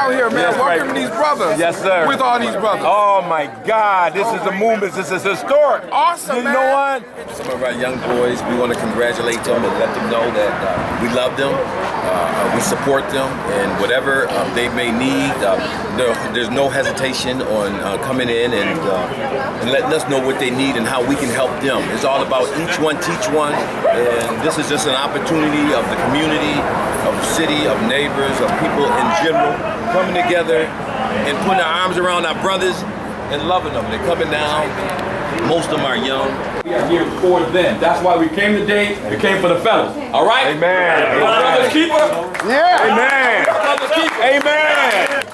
out here, man. Yes, Welcome right. these brothers. Yes, sir. With all these brothers. Oh my God, this is a movement. This is historic. Awesome, you man. know what? Some of our young boys, we want to congratulate them and let them know that we love them, we support them, and whatever they may need, there's no hesitation on coming in and letting us know what they need and how we can help them. It's all about each one teach one, and this is just an opportunity of the community, of the city, of neighbors, of people in general, coming together and putting our arms around our brothers and loving them. They're coming down. Most of them are young. We are here for them. That's why we came today. We came for the fellas. All right? Amen. Brothers keeper. Yeah. Amen. Brothers keeper. Amen.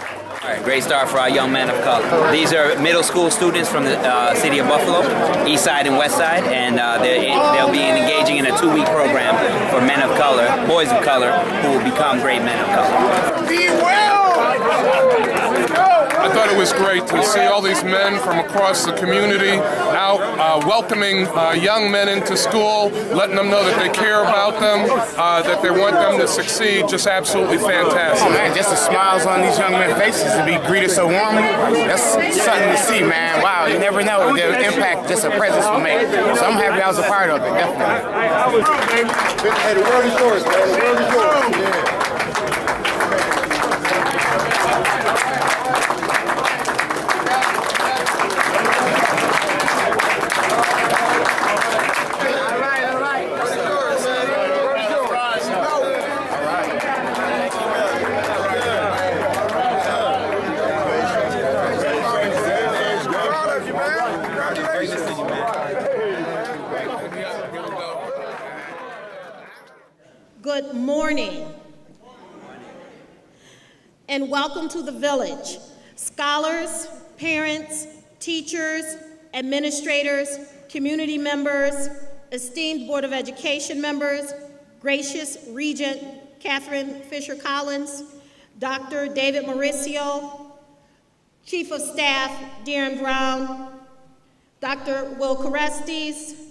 All right, great start for our young men of color. These are middle school students from the city of Buffalo, East Side and West Side, and they'll be engaging in a 2-week program for men of color, boys of color, who will become great men of color. Be well! I thought it was great to see all these men from across the community out welcoming young men into school, letting them know that they care about them, that they want them to succeed. Just absolutely fantastic. Oh man, just the smiles on these young men's faces to be greeted so warmly, that's something to see, man. Wow, you never know the impact just a presence will make. So I'm happy I was a part of it, definitely. Hey, the world is yours, man. The world is yours. Yeah. Good morning, and welcome to the village. Scholars, parents, teachers, administrators, community members, esteemed Board of Education members, gracious Regent Catherine Fisher-Collins, Dr. David Mauricio, Chief of Staff Darren Brown, Dr. Will Carestes,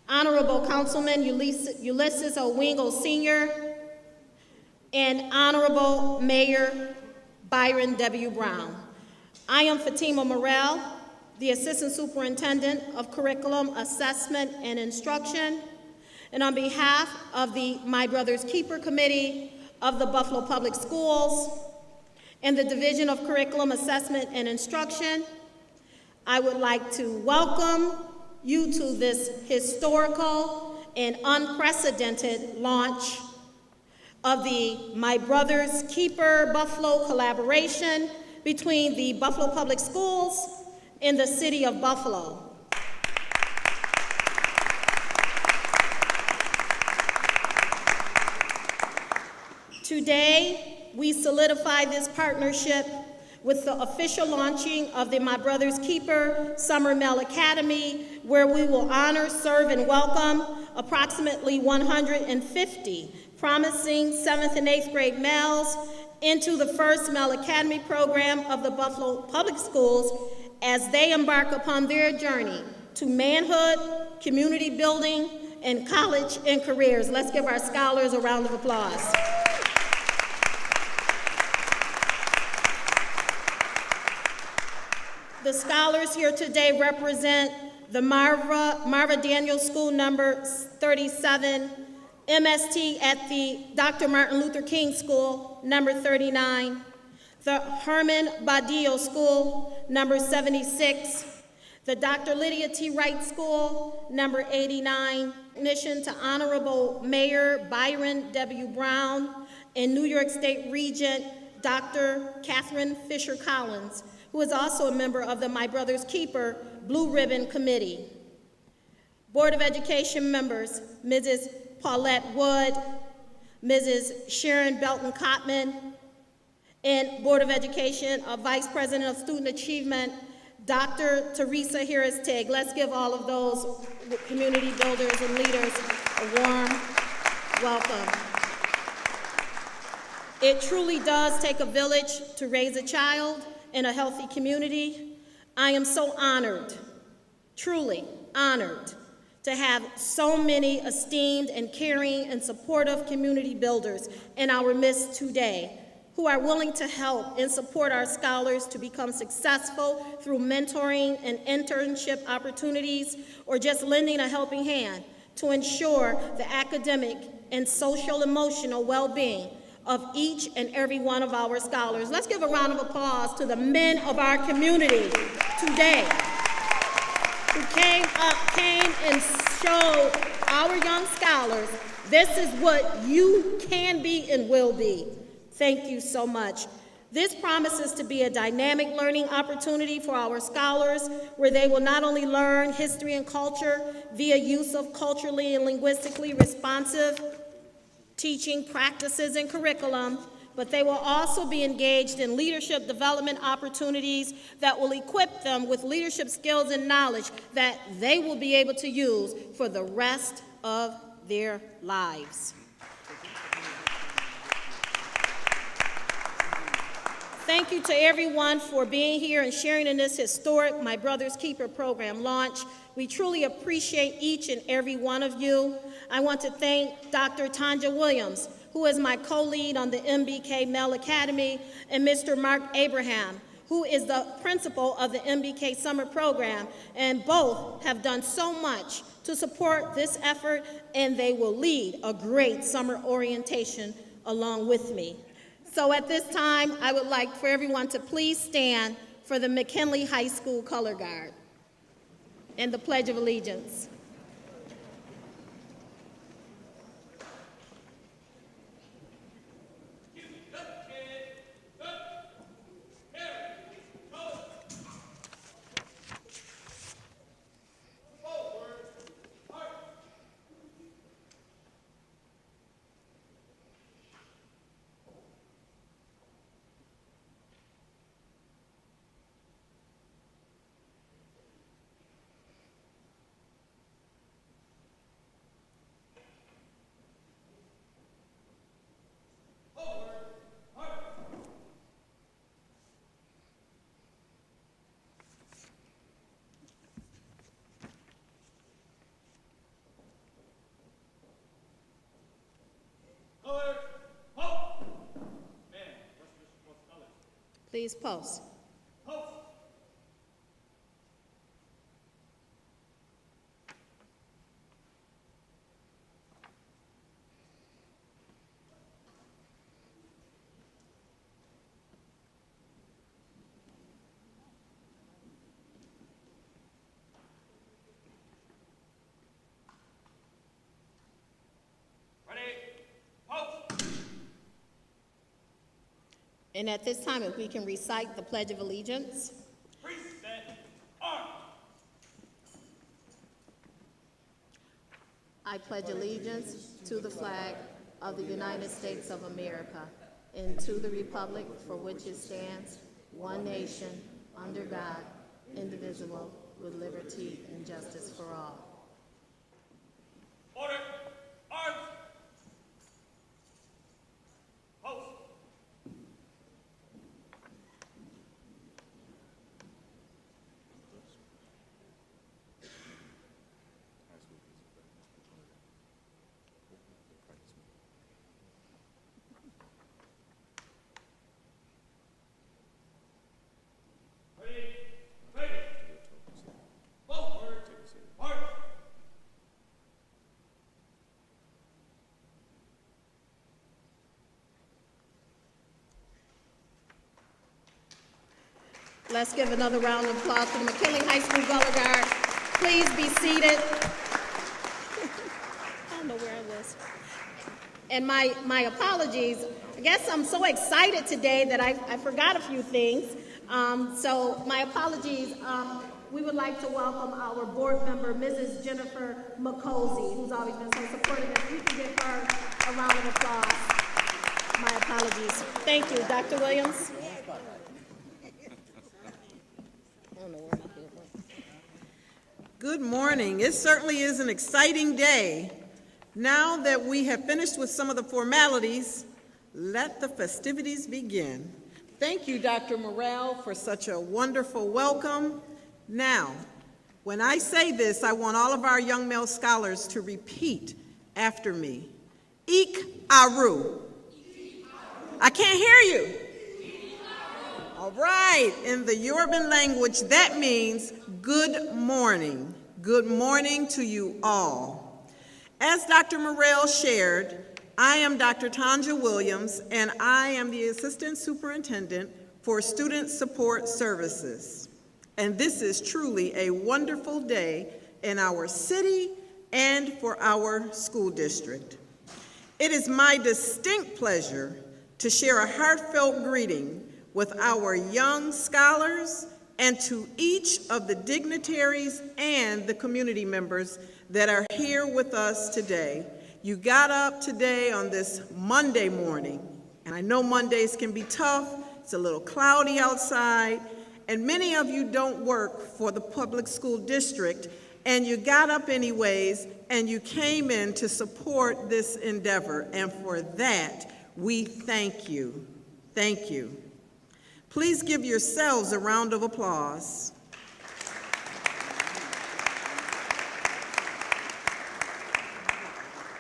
Honorable Councilman Ulysses Owingo Sr., and Honorable Mayor Byron W. Brown. I am Fatima Morrell, the Assistant Superintendent of Curriculum, Assessment, and Instruction, and on behalf of the My Brother's Keeper Committee of the Buffalo Public Schools and the Division of Curriculum, Assessment, and Instruction, I would like to welcome you to this historical and unprecedented launch of the My Brother's Keeper Buffalo collaboration between the Buffalo Public Schools and the City of Buffalo. Today, we solidify this partnership with the official launching of the My Brother's Keeper Summer Male Academy, where we will honor, serve, and welcome approximately 150 promising 7th and 8th grade males into the first Male Academy program of the Buffalo Public Schools as they embark upon their journey to manhood, community building, and college and careers. Let's give our scholars a round of applause. The scholars here today represent the Marva Daniel School number 37, MST at the Dr. Martin Luther King School number 39, the Herman Badillo School number 76, the Dr. Lydia T. Wright School number 89, mission to Honorable Mayor Byron W. Brown and New York State Regent Dr. Catherine Fisher-Collins, who is also a member of the My Brother's Keeper Blue Ribbon Committee. Board of Education members, Mrs. Paulette Wood, Mrs. Sharon Belton Cotman, and Board of Education Vice President of Student Achievement, Dr. Teresa Harris-Tigg. Let's give all of those community builders and leaders a warm welcome. It truly does take a village to raise a child in a healthy community. I am so honored, truly honored, to have so many esteemed and caring and supportive community builders in our midst today. who are willing to help and support our scholars to become successful through mentoring and internship opportunities, or just lending a helping hand to ensure the academic and social emotional well-being of each and every one of our scholars. Let's give a round of applause to the men of our community today who came and showed our young scholars this is what you can be and will be. Thank you so much. This promises to be a dynamic learning opportunity for our scholars, where they will not only learn history and culture via use of culturally and linguistically responsive teaching practices and curriculum, but they will also be engaged in leadership development opportunities that will equip them with leadership skills and knowledge that they will be able to use for the rest of their lives. Thank you to everyone for being here and sharing in this historic My Brother's Keeper program launch. We truly appreciate each and every one of you. I want to thank Dr. Tanja Williams, who is my co-lead on the MBK Mel Academy, and Mr. Mark Abraham, who is the principal of the MBK Summer Program, and both have done so much to support this effort, and they will lead a great summer orientation along with me. So at this time, I would like for everyone to please stand for the McKinley High School Color Guard and the Pledge of Allegiance. Please post. And at this time, if we can recite the Pledge of Allegiance. I pledge allegiance to the flag of the United States of America and to the republic for which it stands, one nation, under God, indivisible, with liberty and justice for all. Order! Arms! Post! Let's give another round of applause for the McKinley High School Color Guard. Please be seated. I don't know where I was. And my apologies. I guess I'm so excited today that I forgot a few things. So my apologies. We would like to welcome our board member, Mrs. Jennifer McCosey, who's always been so supportive. If you can give her a round of applause. My apologies. Thank you, Dr. Williams. Good morning. It certainly is an exciting day. Now that we have finished with some of the formalities, let the festivities begin. Thank you, Dr. Morrell, for such a wonderful welcome. Now, when I say this, I want all of our young male scholars to repeat after me. Ik Aru. I can't hear you. All right, in the Yoruban language, that means good morning. Good morning to you all. As Dr. Morrell shared, I am Dr. Tanja Williams, and I am the Assistant Superintendent for Student Support Services. And this is truly a wonderful day in our city and for our school district. It is my distinct pleasure to share a heartfelt greeting with our young scholars and to each of the dignitaries and the community members that are here with us today. You got up today on this Monday morning, and I know Mondays can be tough. It's a little cloudy outside, and many of you don't work for the public school district, and you got up anyways, and you came in to support this endeavor, and for that, we thank you. Thank you. Please give yourselves a round of applause.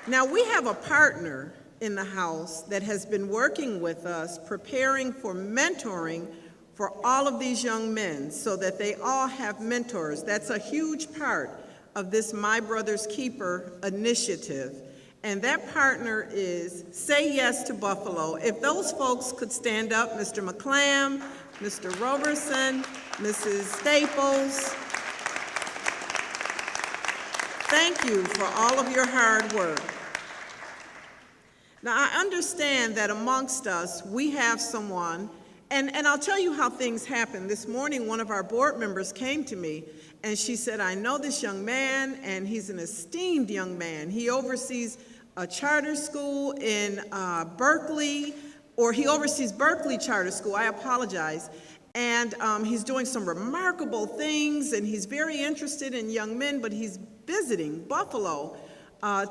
Now, we have a partner in the house that has been working with us, preparing for mentoring for all of these young men so that they all have mentors. That's a huge part of this My Brother's Keeper initiative. And that partner is Say Yes to Buffalo. If those folks could stand up, Mr. McClam, Mr. Roberson, Mrs. Staples. Thank you for all of your hard work. Now, I understand that amongst us, we have someone, and I'll tell you how things happen. This morning, one of our board members came to me, and she said, I know this young man, and he's an esteemed young man. He oversees a charter school in Berkeley, or he oversees Berkeley Charter School, I apologize. And he's doing some remarkable things, and he's very interested in young men, but he's visiting Buffalo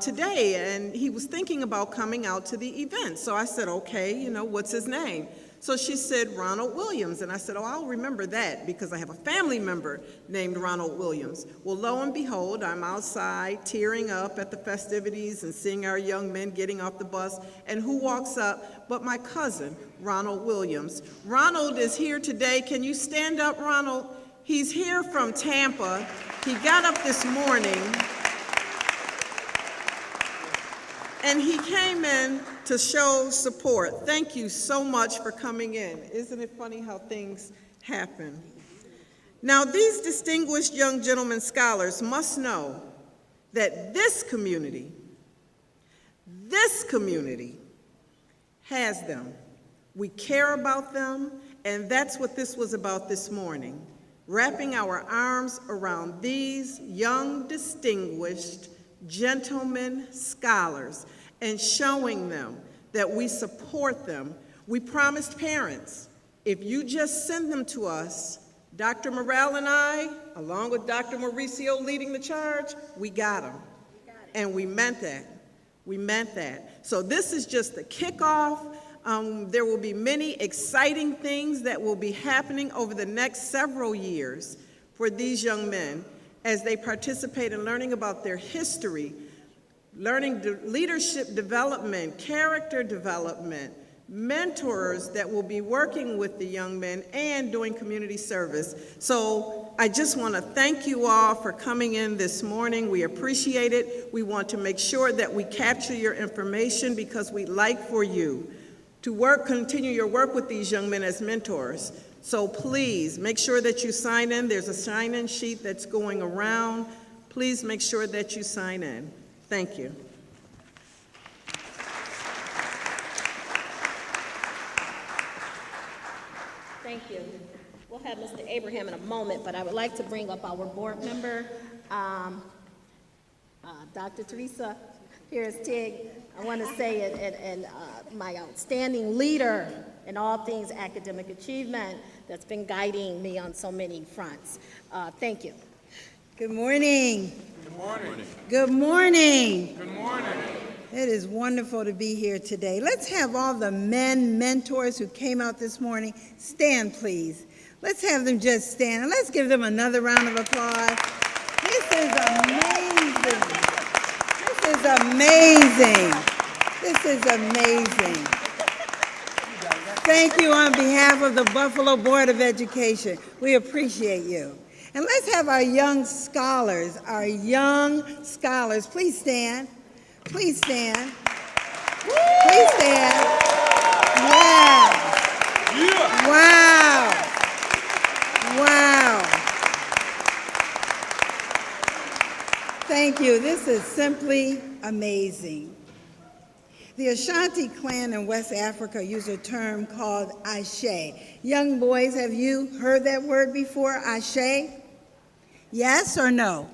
today, and he was thinking about coming out to the event. So I said, okay, you know, what's his name? So she said, Ronald Williams. And I said, oh, I'll remember that because I have a family member named Ronald Williams. Well, lo and behold, I'm outside tearing up at the festivities and seeing our young men getting off the bus. And who walks up but my cousin, Ronald Williams. Ronald is here today. Can you stand up, Ronald? He's here from Tampa. He got up this morning. And he came in to show support. Thank you so much for coming in. Isn't it funny how things happen? Now, these distinguished young gentlemen scholars must know that this community has them. We care about them, and that's what this was about this morning, wrapping our arms around these young, distinguished gentlemen scholars and showing them that we support them. We promised parents, if you just send them to us, Dr. Morrell and I, along with Dr. Mauricio leading the charge, we got them. And we meant that. We meant that. So this is just the kickoff. There will be many exciting things that will be happening over the next several years for these young men as they participate in learning about their history, learning leadership development, character development, mentors that will be working with the young men and doing community service. So I just want to thank you all for coming in this morning. We appreciate it. We want to make sure that we capture your information because we'd like for you to continue your work with these young men as mentors. So please make sure that you sign in. There's a sign-in sheet that's going around. Please make sure that you sign in. Thank you. Thank you. We'll have Mr. Abraham in a moment, but I would like to bring up our board member, Dr. Teresa. Here's Tig. I want to say it, and my outstanding leader in all things academic achievement that's been guiding me on so many fronts. Thank you. Good morning. Good morning. Good morning. Good morning. It is wonderful to be here today. Let's have all the men mentors who came out this morning stand, please. Let's have them just stand, and let's give them another round of applause. This is amazing. This is amazing. This is amazing. Thank you on behalf of the Buffalo Board of Education. We appreciate you. And let's have our young scholars, Please stand. Please stand. Please stand. Wow. Wow. Wow. Thank you. This is simply amazing. The Ashanti clan in West Africa use a term called ashe. Young boys, have you heard that word before, ashe? Yes or no?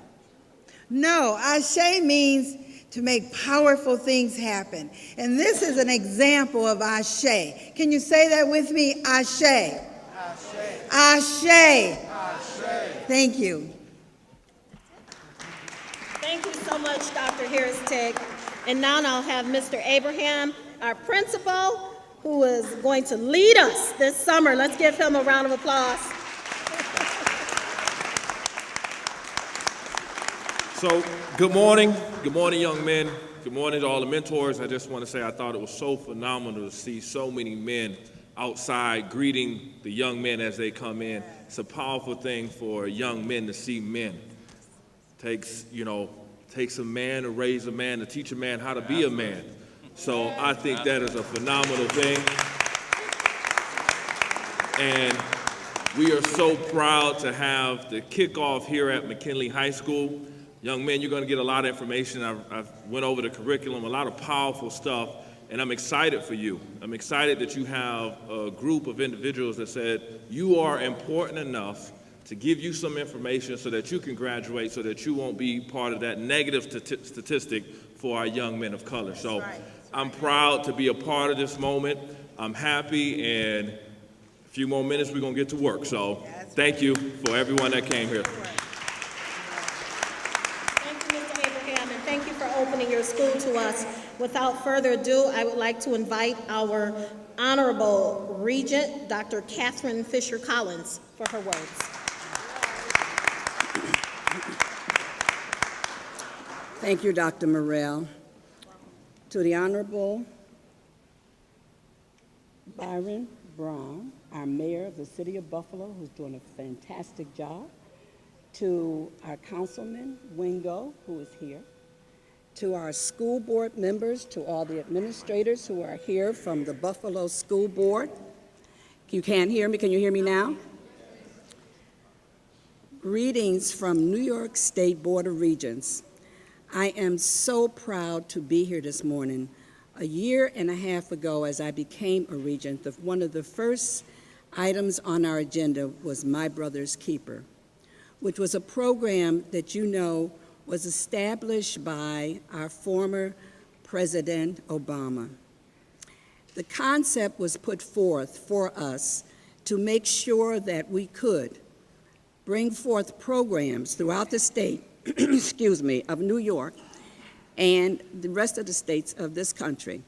No, ashe means to make powerful things happen. And this is an example of ashe. Can you say that with me? Ashe. Ashe. Ashe. Thank you. Thank you so much, Dr. Harris-Tig. And now I'll have Mr. Abraham, our principal, who is going to lead us this summer. Let's give him a round of applause. So, good morning, young men. Good morning to all the mentors. I just want to say I thought it was so phenomenal to see so many men outside greeting the young men as they come in. It's a powerful thing for young men to see men. Takes a man to raise a man, to teach a man how to be a man. So I think that is a phenomenal thing. And we are so proud to have the kickoff here at McKinley High School. Young men, you're going to get a lot of information. I've went over the curriculum, a lot of powerful stuff, and I'm excited for you. I'm excited that you have a group of individuals that said you are important enough to give you some information so that you can graduate, so that you won't be part of that negative statistic for our young men of color. So I'm proud to be a part of this moment. I'm happy, and a few more minutes we're going to get to work. So thank you for everyone that came here. Thank you, Mr. Abraham, and thank you for opening your school to us. Without further ado, I would like to invite our Honorable Regent, Dr. Catherine Fisher-Collins, for her words. Thank you, Dr. Morrell. To the Honorable Byron Brown, our mayor of the city of Buffalo, who's doing a fantastic job. To our councilman, Wingo, who is here. To our school board members, to all the administrators who are here from the Buffalo School Board. You can't hear me, can you hear me now? Greetings from New York State Board of Regents. I am so proud to be here this morning. A year and a half ago, as I became a regent, one of the first items on our agenda was My Brother's Keeper, which was a program that you know was established by our former President Obama. The concept was put forth for us to make sure that we could bring forth programs throughout the state of New York and the rest of the states of this country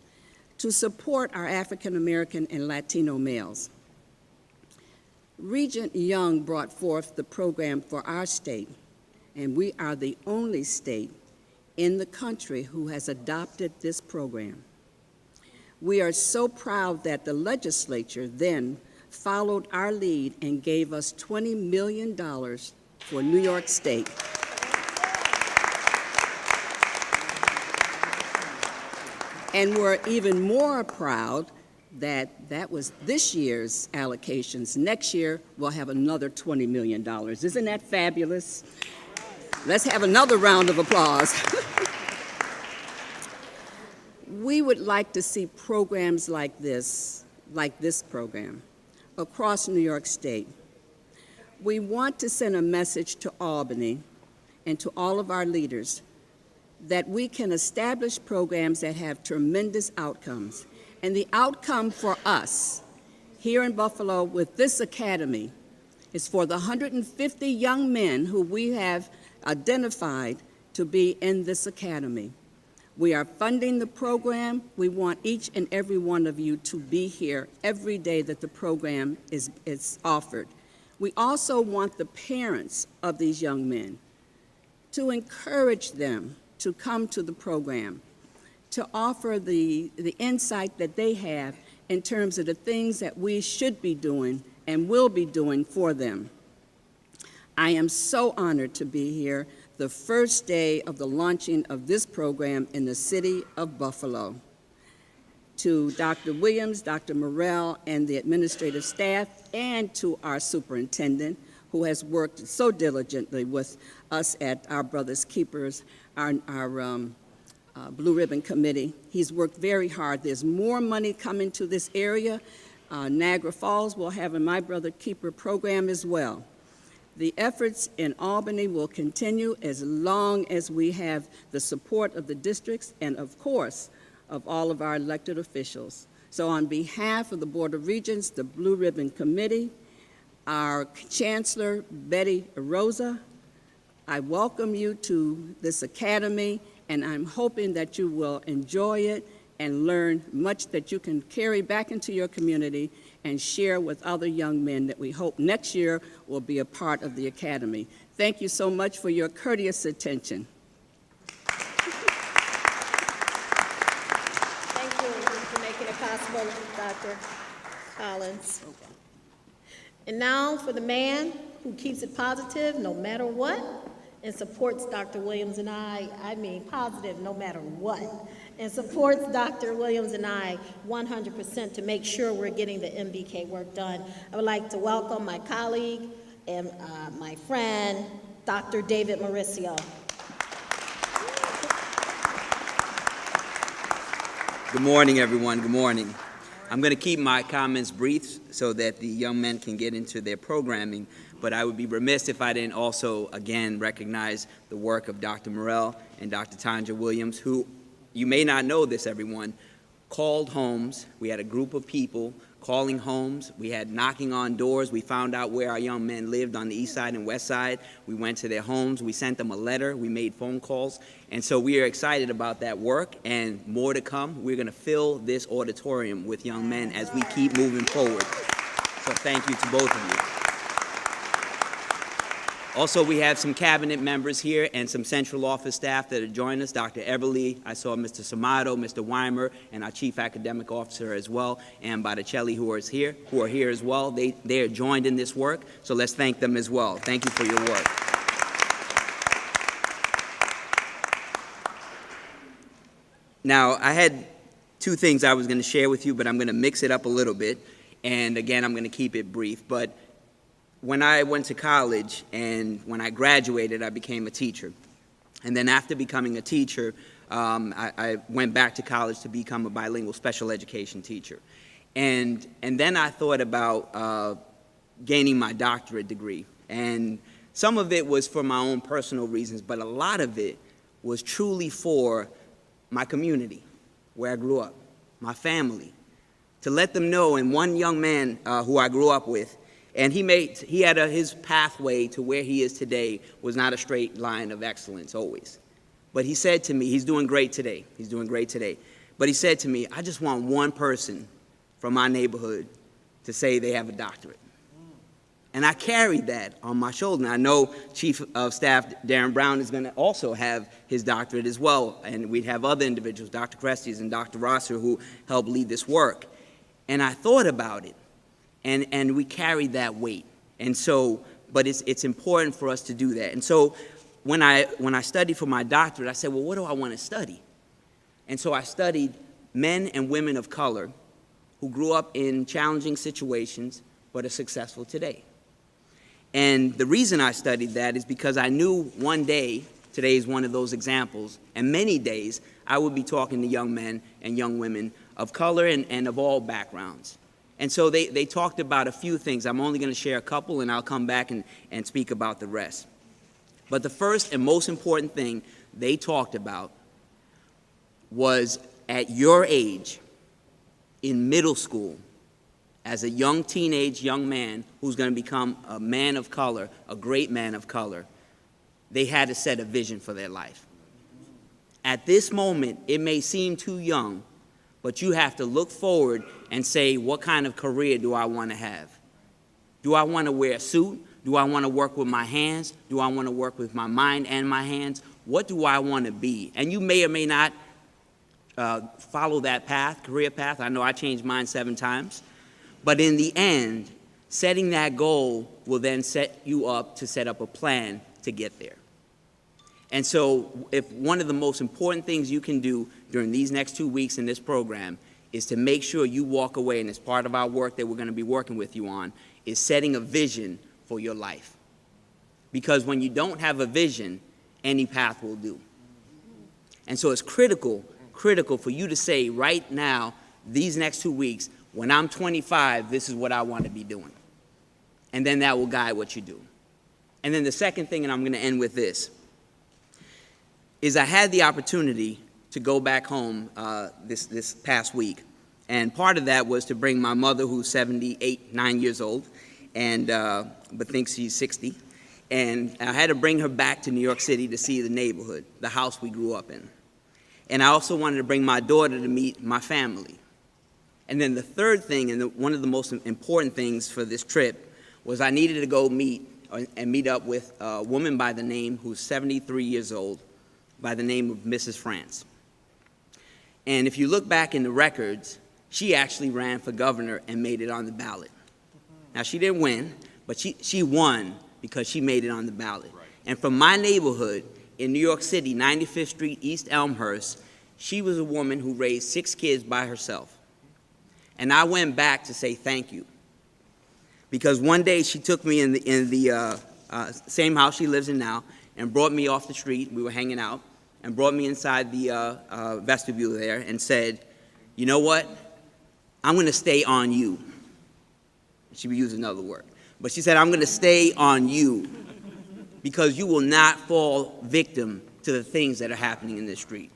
to support our African American and Latino males. Regent Young brought forth the program for our state, and we are the only state in the country who has adopted this program. We are so proud that the legislature then followed our lead and gave us $20 million for New York State. And we're even more proud that was this year's allocations. Next year, we'll have another $20 million. Isn't that fabulous? Let's have another round of applause. We would like to see programs like this program, across New York State. We want to send a message to Albany and to all of our leaders that we can establish programs that have tremendous outcomes. And the outcome for us here in Buffalo with this academy is for the 150 young men who we have identified to be in this academy. We are funding the program. We want each and every one of you to be here every day that the program is offered. We also want the parents of these young men to encourage them to come to the program, to offer the insight that they have in terms of the things that we should be doing and will be doing for them. I am so honored to be here the first day of the launching of this program in the city of Buffalo. To Dr. Williams, Dr. Morrell, and the administrative staff, and to our superintendent, who has worked so diligently with us at our Brothers Keepers, our Blue Ribbon Committee. He's worked very hard. There's more money coming to this area. Niagara Falls will have a My Brother Keeper program as well. The efforts in Albany will continue as long as we have the support of the districts and, of course, of all of our elected officials. So on behalf of the Board of Regents, the Blue Ribbon Committee, our Chancellor, Betty Rosa, I welcome you to this academy, and I'm hoping that you will enjoy it and learn much that you can carry back into your community and share with other young men that we hope next year will be a part of the academy. Thank you so much for your courteous attention. Thank you for making it possible, Dr. Collins. And now for the man who keeps it positive no matter what and supports Dr. Williams and I mean positive no matter what, and supports Dr. Williams and I 100% to make sure we're getting the MBK work done. I would like to welcome my colleague and my friend, Dr. David Mauricio. Good morning, everyone. Good morning. I'm going to keep my comments brief so that the young men can get into their programming, but I would be remiss if I didn't also, again, recognize the work of Dr. Morrell and Dr. Tanja Williams, who, you may not know this, everyone, called homes. We had a group of people calling homes. We had knocking on doors. We found out where our young men lived on the east side and west side. We went to their homes. We sent them a letter. We made phone calls. And so we are excited about that work, and more to come. We're going to fill this auditorium with young men as we keep moving forward. So thank you to both of you. Also, we have some cabinet members here and some central office staff that are joining us. Dr. Everly, I saw Mr. Samato, Mr. Weimer, and our chief academic officer as well, and Botticelli, who are here as well. They are joined in this work, so let's thank them as well. Thank you for your work. Now, I had two things I was going to share with you, but I'm going to mix it up a little bit, and again, I'm going to keep it brief. But when I went to college and when I graduated, I became a teacher. And then after becoming a teacher, I went back to college to become a bilingual special education teacher. And then I thought about gaining my doctorate degree. And some of it was for my own personal reasons, but a lot of it was truly for my community, where I grew up, my family, to let them know. And one young man who I grew up with, and he had his pathway to where he is today was not a straight line of excellence always. But he said to me, he's doing great today. He's doing great today. But he said to me, I just want one person from my neighborhood to say they have a doctorate. And I carried that on my shoulder. And I know Chief of Staff Darren Brown is going to also have his doctorate as well. And we'd have other individuals, Dr. Crestes and Dr. Rosser, who helped lead this work. And I thought about it. And we carried that weight. And so, but it's important for us to do that. And so when I studied for my doctorate, I said, well, what do I want to study? And so I studied men and women of color who grew up in challenging situations but are successful today. And the reason I studied that is because I knew one day, today is one of those examples, and many days I would be talking to young men and young women of color and of all backgrounds. And so they talked about a few things. I'm only going to share a couple, and I'll come back and speak about the rest. But the first and most important thing they talked about was at your age, in middle school, as a young man who's going to become a man of color, a great man of color, they had to set a vision for their life. At this moment, it may seem too young, but you have to look forward and say, what kind of career do I want to have? Do I want to wear a suit? Do I want to work with my hands? Do I want to work with my mind and my hands? What do I want to be? And you may or may not follow that path, career path. I know I changed mine 7 times. But in the end, setting that goal will then set you up to set up a plan to get there. And so if one of the most important things you can do during these next 2 weeks in this program is to make sure you walk away, and it's part of our work that we're going to be working with you on, is setting a vision for your life. Because when you don't have a vision, any path will do. And so it's critical for you to say right now, these next 2 weeks, when I'm 25, this is what I want to be doing. And then that will guide what you do. And then the second thing, and I'm going to end with this, is I had the opportunity to go back home this past week. And part of that was to bring my mother, who's 78, 9 years old, and but thinks she's 60. And I had to bring her back to New York City to see the neighborhood, the house we grew up in. And I also wanted to bring my daughter to meet my family. And then the third thing, and one of the most important things for this trip, was I needed to go meet up with a woman by the name, who's 73 years old, by the name of Mrs. France. And if you look back in the records, she actually ran for governor and made it on the ballot. Now, she didn't win, but she won because she made it on the ballot. Right. And from my neighborhood in New York City, 95th Street, East Elmhurst, she was a woman who raised 6 kids by herself. And I went back to say thank you. Because one day she took me in the same house she lives in now and brought me off the street. We were hanging out, and brought me inside the vestibule there and said, you know what? I'm going to stay on you. She would use another word. But she said, I'm going to stay on you because you will not fall victim to the things that are happening in this street.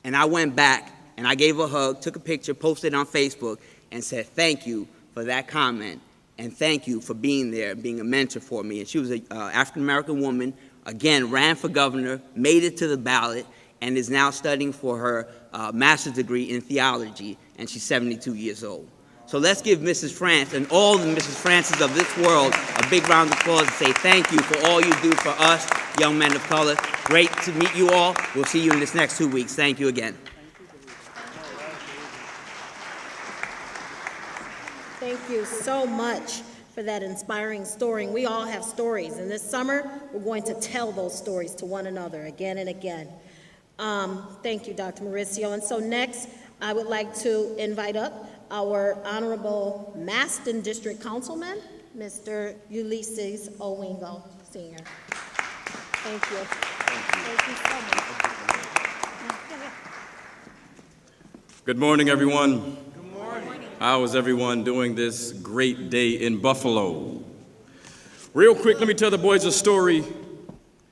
And I went back and I gave her a hug, took a picture, posted it on Facebook, and said thank you for that comment, and thank you for being there, being a mentor for me. And she was an African-American woman, again, ran for governor, made it to the ballot, and is now studying for her master's degree in theology, and she's 72 years old. So let's give Mrs. France and all the Mrs. Frances of this world a big round of applause and say thank you for all you do for us, young men of color. Great to meet you all. We'll see you in this next 2 weeks. Thank you again. Thank you so much for that inspiring story. We all have stories, and this summer we're going to tell those stories to one another again and again. Thank you, Dr. Mauricio. And so next, I would like to invite up our Honorable Maston District Councilman, Mr. Ulysses Owingo, Sr. Thank you. Thank you so much. Good morning, everyone. Good morning. How is everyone doing this great day in Buffalo? Real quick, let me tell the boys a story,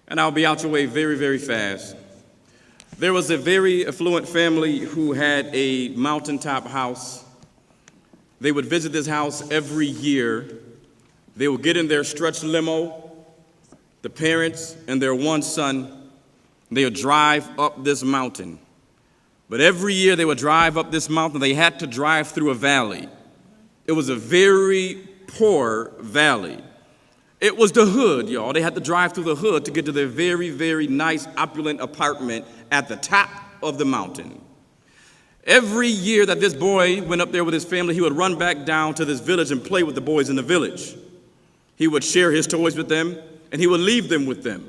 and I'll be out your way very, very fast. There was a very affluent family who had a mountaintop house. They would visit this house every year. They would get in their stretch limo, the parents and their one son. They would drive up this mountain. But every year they would drive up this mountain, they had to drive through a valley. It was a very poor valley. It was the hood, y'all. They had to drive through the hood to get to their very, very nice, opulent apartment at the top of the mountain. Every year that this boy went up there with his family, he would run back down to this village and play with the boys in the village. He would share his toys with them, and he would leave them with them.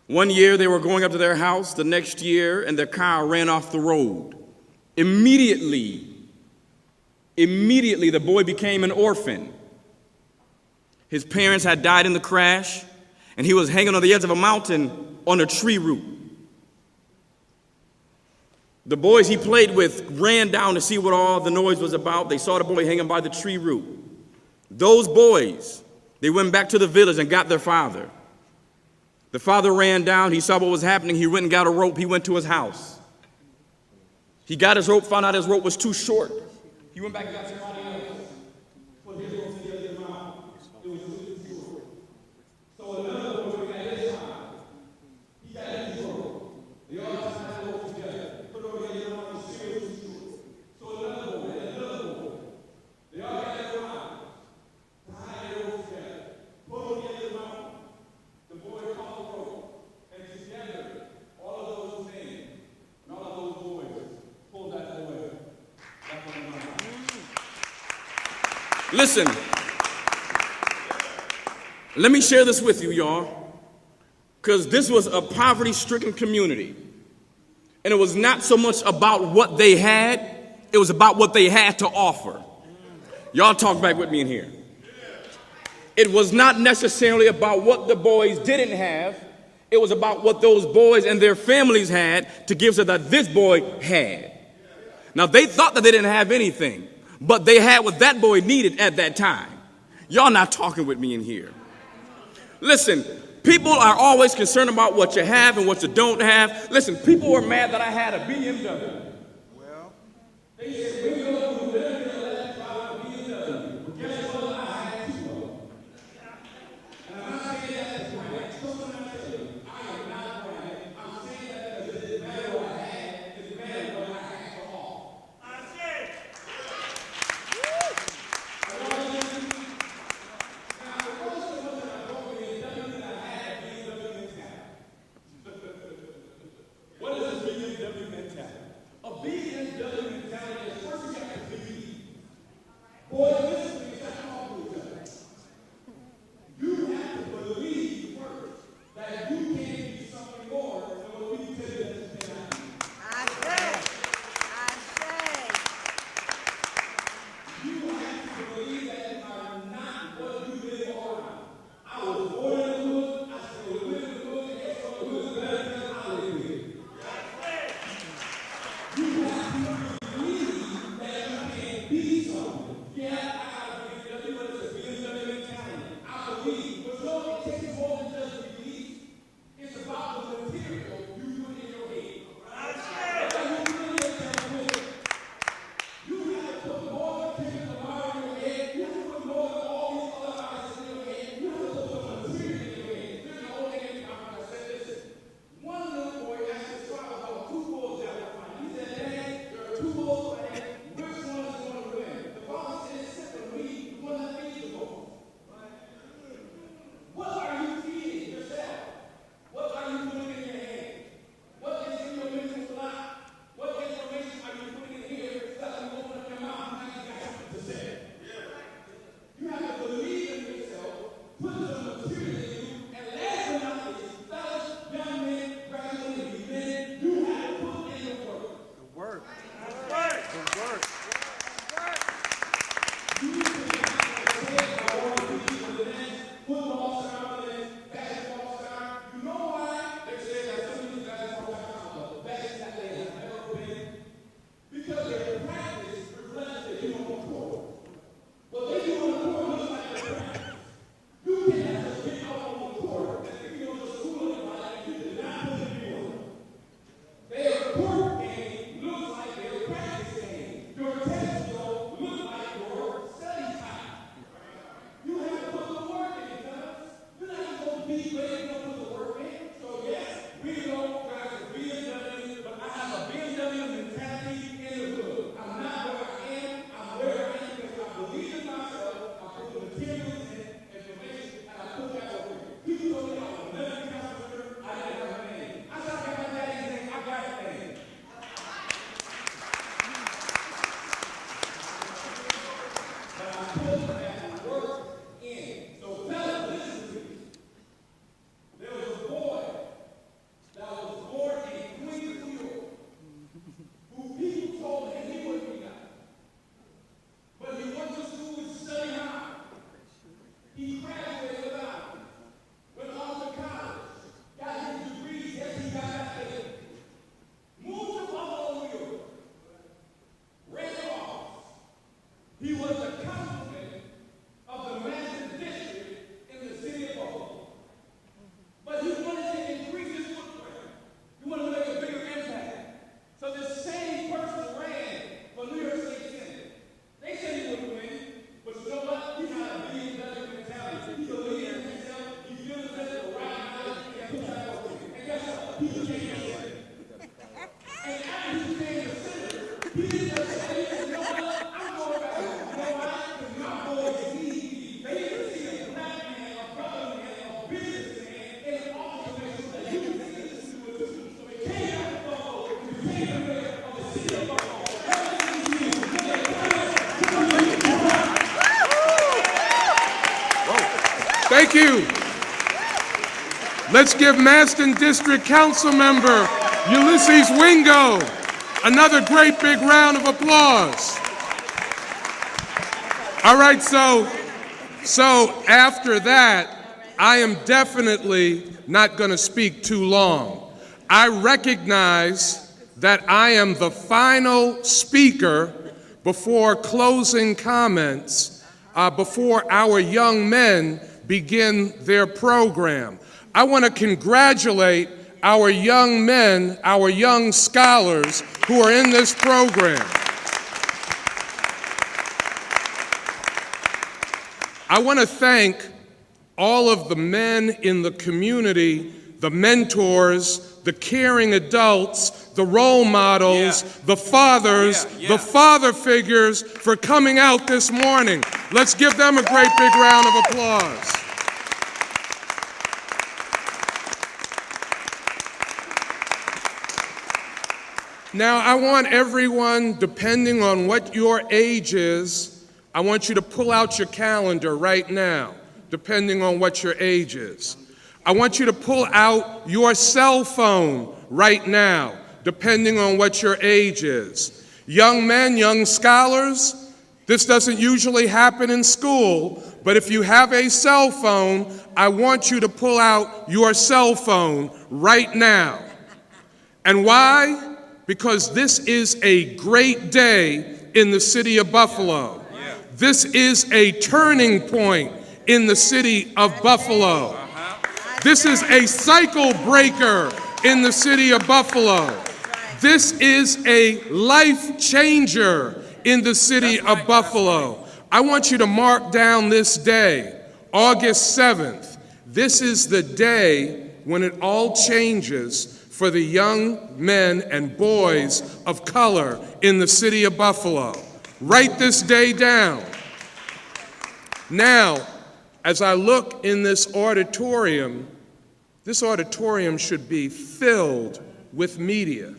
One year they were going up to their house, the next year, and their car ran off the road. Immediately, the boy became an orphan. His parents had died in the crash, and he was hanging on the edge of a mountain on a tree root. The boys he played with ran down to see what all the noise was about. They saw the boy hanging by the tree root. Those boys, they went back to the village and got their father. The father ran down. He saw what was happening. He went and got a rope. He went to his house. He got his rope, found out his rope was too short. He went back and got somebody else. Put his rope together in his mouth. It was too short. So another boy got his time. He got his rope. They all tied the rope together. Put it over the other one, the shit was too short. So another boy, they all got their line. Tied their rope together. Put it over the other mountain. The boy caught the rope. And together, all of those men and all of those Listen, let me share this with you, y'all, because this was a poverty-stricken community. And it was not so much about what they had, it was about what they had to offer. Y'all talk back with me in here. It was not necessarily about what the boys didn't have, it was about what those boys and their families had to give so that this boy had. Now, they thought that they didn't have anything, but they had what that boy needed at that time. Y'all not talking with me in here. Listen, people are always concerned about what you have and what you don't have. Listen, people were mad that I had a BMW. Well, they said, when you go to the BMW, guess what? I had two of them. And I'm not saying that as right. Something I tell you, I am not right. I'm saying that because it matter what I had, it matter what I had for all. I said. What is a BMW mentality? A BMW mentality is first you got to believe. Boy, listen to me, that's all we do. You have to believe first that you can be something more than what we tell you that you cannot be. I say. You have to believe that you are not what you live around. I was born in the hood, I still live in the hood, and so the hood is better than I live here. You have to believe that you can be something. Yeah, I got a BMW, but it's a BMW mentality. I believe, but no, it takes more than just belief. It's about the material you put in your head. You have to put more material in your head. You have to put more than all these other items in your head. You have to put the material in your head. There's no way I said, listen, one little boy asked his father about two bulls that were fine. He said, Dad, there are two bulls fighting. Which one is going to win? The father said, it's simple to me. The one that feeds the bulls. What are you feeding yourself? What are you putting in your head? What is in your mental life? What information are you putting in here that you open up your mouth and you got something to say? You have to believe in yourself, put some material in you, and last but not least, fellas, young men, graduating men, you have to put in the work. The work. The work. The work. You can say, I want to be the next football star, the next basketball star. You know why they say that some of these basketball stars are the best that they have ever been? Because their practice reflects that you don't court. What they do on the court looks like their practice. You can't just get out on the court and think you go to school and like you did not put in the work. Their court game looks like their practice game. Your test result looks like your study time. You have to put the work in, fellas. You're not just going to be ready to put the work in. So yes, we know guys are BMW, but I have a BMW mentality in the hood. I'm not where I am. I'm where I am because I believe in myself. I put the materials in, information, and I put that over here. People told me I was a medical counselor. I didn't have a name. I said I got my daddy's name. I got a name. But I put that work in. So fellas, listen to me. There was a boy that was born in Queens, New York, who people told him he wouldn't be that. But he went to school and studied hard. He graduated without it. Went off to college. Got his degrees. Yes, he got that later. Moved to Buffalo, New York. Ran for office. He was a councilman of the Mansion District in the city of Buffalo. But he wanted to increase his footprint. He wanted to make a bigger impact. So this same person ran for New York State Senate. They said he wouldn't win, but you know what? He had a BMW mentality. He believed in himself. He feels that the right knowledge and put that over him. And guess what? He became a senator. And after he became a senator, he didn't just say, you know what? I'm going back. You know what? Thank you. Let's give Maston District Council Member Ulysses Wingo another great big round of applause. All right, so after that, I am definitely not going to speak too long. I recognize that I am the final speaker before closing comments, before our young men begin their program. I want to congratulate our young men, our young scholars who are in this program. I want to thank all of the men in the community, the mentors, the caring adults, the role models, the fathers, the father figures for coming out this morning. Let's give them a great big round of applause. Now, I want everyone, depending on what your age is, I want you to pull out your calendar right now, depending on what your age is. I want you to pull out your cell phone right now, depending on what your age is. Young men, young scholars, this doesn't usually happen in school, but if you have a cell phone, I want you to pull out your cell phone right now. And why? Because this is a great day in the city of Buffalo. This is a turning point in the city of Buffalo. This is a cycle breaker in the city of Buffalo. This is a life changer in the city of Buffalo. I want you to mark down this day, August 7th. This is the day when it all changes for the young men and boys of color in the city of Buffalo. Write this day down. Now, as I look in this auditorium should be filled with media.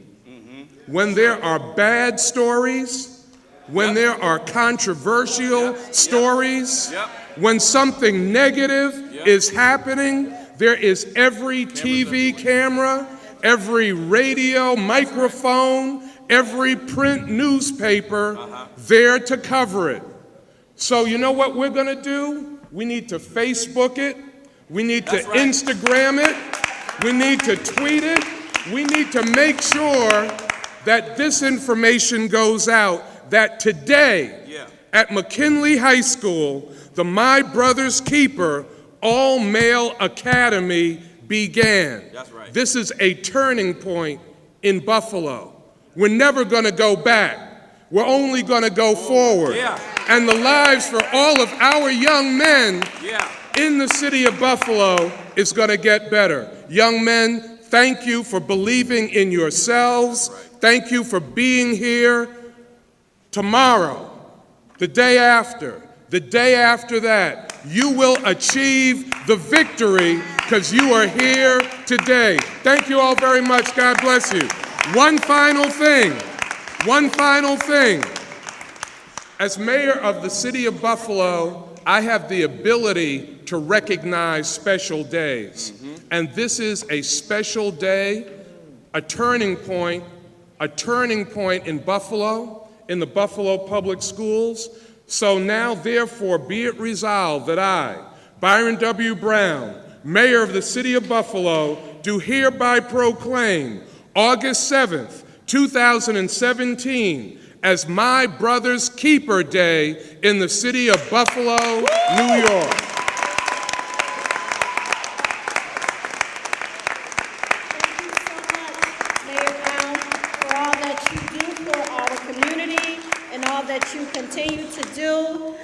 When there are bad stories, when there are controversial stories, when something negative is happening, there is every TV camera, every radio microphone, every print newspaper there to cover it. So you know what we're going to do? We need to Facebook it. We need to Instagram it. We need to tweet it. We need to make sure that this information goes out, that today at McKinley High School, the My Brother's Keeper all-male academy began. This is a turning point in Buffalo. We're never going to go back. We're only going to go forward. And the lives for all of our young men in the city of Buffalo is going to get better. Young men, thank you for believing in yourselves. Thank you for being here. Tomorrow, the day after that, you will achieve the victory because you are here today. Thank you all very much. God bless you. One final thing. As mayor of the city of Buffalo, I have the ability to recognize special days. And this is a special day, a turning point in Buffalo, in the Buffalo Public Schools. So now, therefore, be it resolved that I, Byron W. Brown, Mayor of the City of Buffalo, do hereby proclaim August 7th, 2017 as My Brother's Keeper Day in the city of Buffalo, New York. That you continue to do.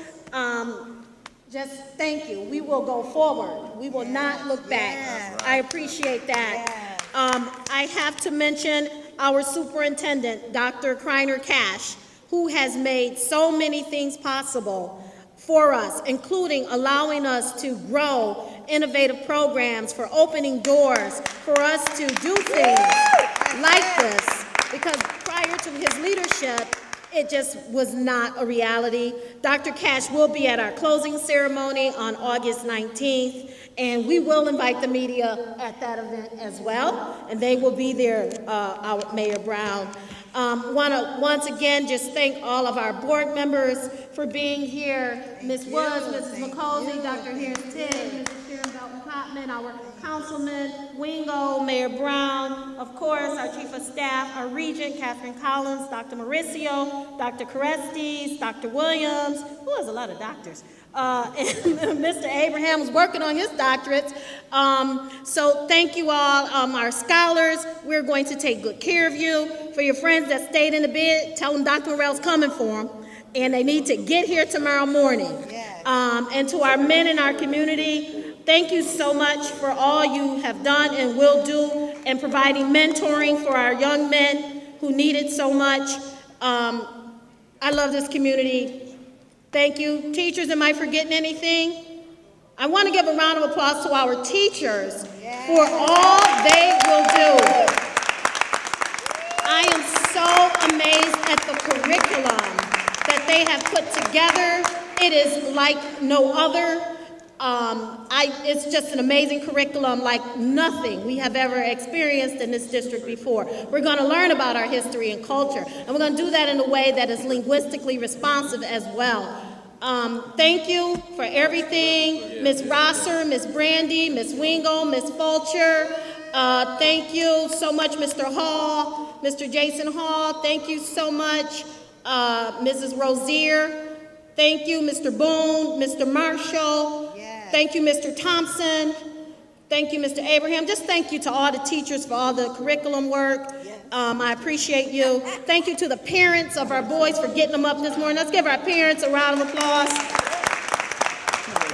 Just thank you. We will go forward. We will not look back. I appreciate that. I have to mention our superintendent, Dr. Kreiner Cash, who has made so many things possible for us, including allowing us to grow innovative programs, for opening doors for us to do things like this. Because prior to his leadership, it just was not a reality. Dr. Cash will be at our closing ceremony on August 19th, and we will invite the media at that event as well, and they will be there, our Mayor Brown. Want to once again just thank all of our board members for being here. Ms. Woods, Mrs. McCosey, Dr. Harris-Tigg, Mrs. Sharon Belton-Cotman, our Councilman Wingo, Mayor Brown, of course, our Chief of Staff, our Regent, Catherine Collins, Dr. Mauricio, Dr. Carestes, Dr. Williams, who has a lot of doctors, and Mr. Abraham was working on his doctorates. So thank you all. Our scholars, we're going to take good care of you. For your friends that stayed in the bed, tell them Dr. Morrell's coming for them, and they need to get here tomorrow morning. And to our men in our community, thank you so much for all you have done and will do in providing mentoring for our young men who need it so much. I love this community. Thank you. Teachers, am I forgetting anything? I want to give a round of applause to our teachers for all they will do. I am so amazed at the curriculum that they have put together. It is like no other. It's just an amazing curriculum like nothing we have ever experienced in this district before. We're going to learn about our history and culture, and we're going to do that in a way that is linguistically responsive as well. Thank you for everything, Ms. Rosser, Ms. Brandy, Ms. Wingo, Ms. Fulcher. Thank you so much, Mr. Hall, Mr. Jason Hall. Thank you so much, Mrs. Rozier. Thank you, Mr. Boone, Mr. Marshall. Thank you, Mr. Thompson. Thank you, Mr. Abraham. Just thank you to all the teachers for all the curriculum work. I appreciate you. Thank you to the parents of our boys for getting them up this morning. Let's give our parents a round of applause.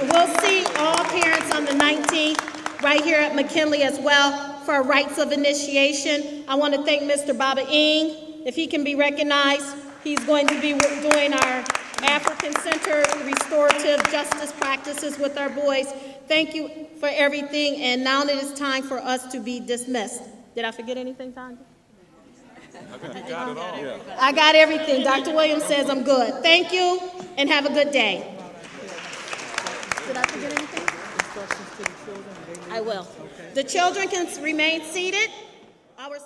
We'll see all parents on the 19th right here at McKinley as well for our rites of initiation. I want to thank Mr. Baba Ing. If he can be recognized, he's going to be doing our African Center restorative justice practices with our boys. Thank you for everything, and now it is time for us to be dismissed. Did I forget anything, Tanya? I think you got it all. Yeah. I got everything. Dr. Williams says I'm good. Thank you, and have a good day. Did I forget anything? I will. The children can remain seated. Our